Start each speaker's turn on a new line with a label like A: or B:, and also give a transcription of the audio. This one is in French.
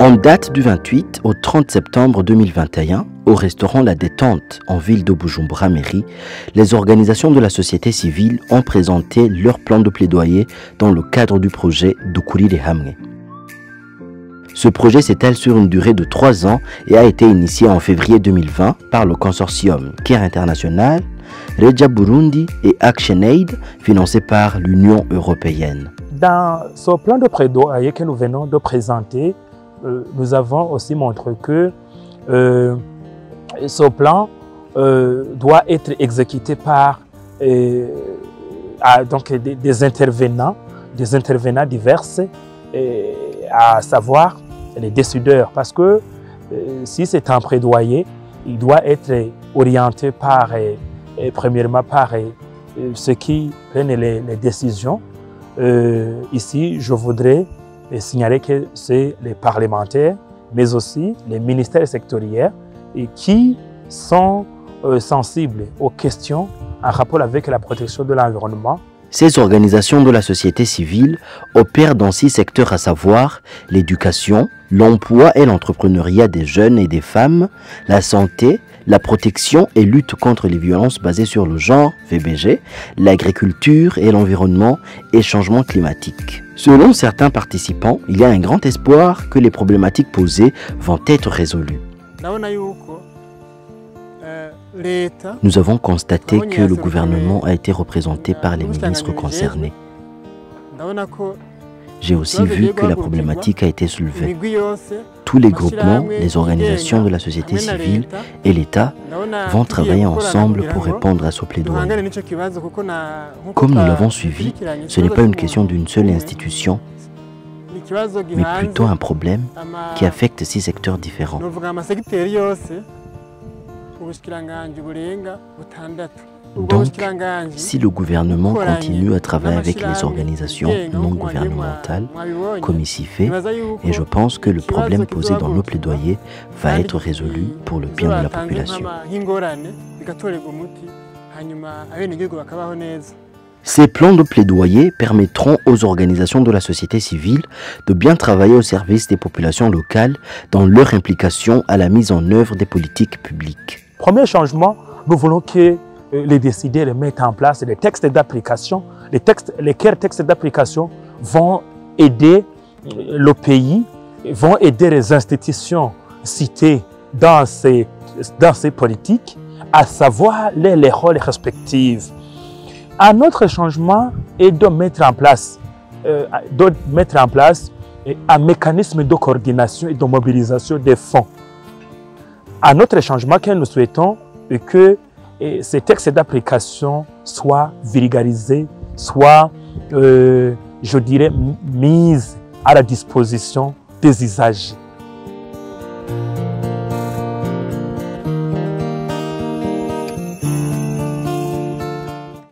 A: En date du 28 au 30 septembre 2021, au restaurant La Détente en ville de Bujumbura-Mairie, les organisations de la société civile ont présenté leur plan de plaidoyer dans le cadre du projet Dukurire Hamwe. Ce projet s'étale sur une durée de 3 ans et a été initié en février 2020 par le consortium Care International, Reja Burundi et ActionAid, financé par l'Union européenne.
B: Dans ce plan de plaidoyer que nous venons de présenter, nous avons aussi montré que ce plan doit être exécuté par donc des intervenants divers, à savoir les décideurs. Parce que si c'est un plaidoyer, il doit être orienté par, premièrement, par ceux qui prennent les décisions. Ici, je voudrais signaler que c'est les parlementaires, mais aussi les ministères sectoriels et qui sont sensibles aux questions en rapport avec la protection de l'environnement.
A: Ces organisations de la société civile opèrent dans 6 secteurs, à savoir l'éducation, l'emploi et l'entrepreneuriat des jeunes et des femmes, la santé, la protection et lutte contre les violences basées sur le genre, VBG, l'agriculture et l'environnement et changement climatique. Selon certains participants, il y a un grand espoir que les problématiques posées vont être résolues. Nous avons constaté que le gouvernement a été représenté par les ministres concernés. J'ai aussi vu que la problématique a été soulevée. Tous les groupements, les organisations de la société civile et l'État vont travailler ensemble pour répondre à ce plaidoyer. Comme nous l'avons suivi, ce n'est pas une question d'une seule institution, mais plutôt un problème qui affecte 6 secteurs différents. Donc, si le gouvernement continue à travailler avec les organisations non gouvernementales, comme ici fait, et je pense que le problème posé dans nos plaidoyers va être résolu pour le bien de la population. Ces plans de plaidoyer permettront aux organisations de la société civile de bien travailler au service des populations locales dans leur implication à la mise en œuvre des politiques publiques.
B: Premier changement, nous voulons que les décideurs mettent en place des textes d'application. Les textes d'application vont aider le pays, vont aider les institutions citées dans ces politiques, à savoir les rôles respectifs. Un autre changement est de mettre en place un mécanisme de coordination et de mobilisation des fonds. Un autre changement que nous souhaitons est que ces textes d'application soient vulgarisés, soient, je dirais, mis à la disposition des usagers.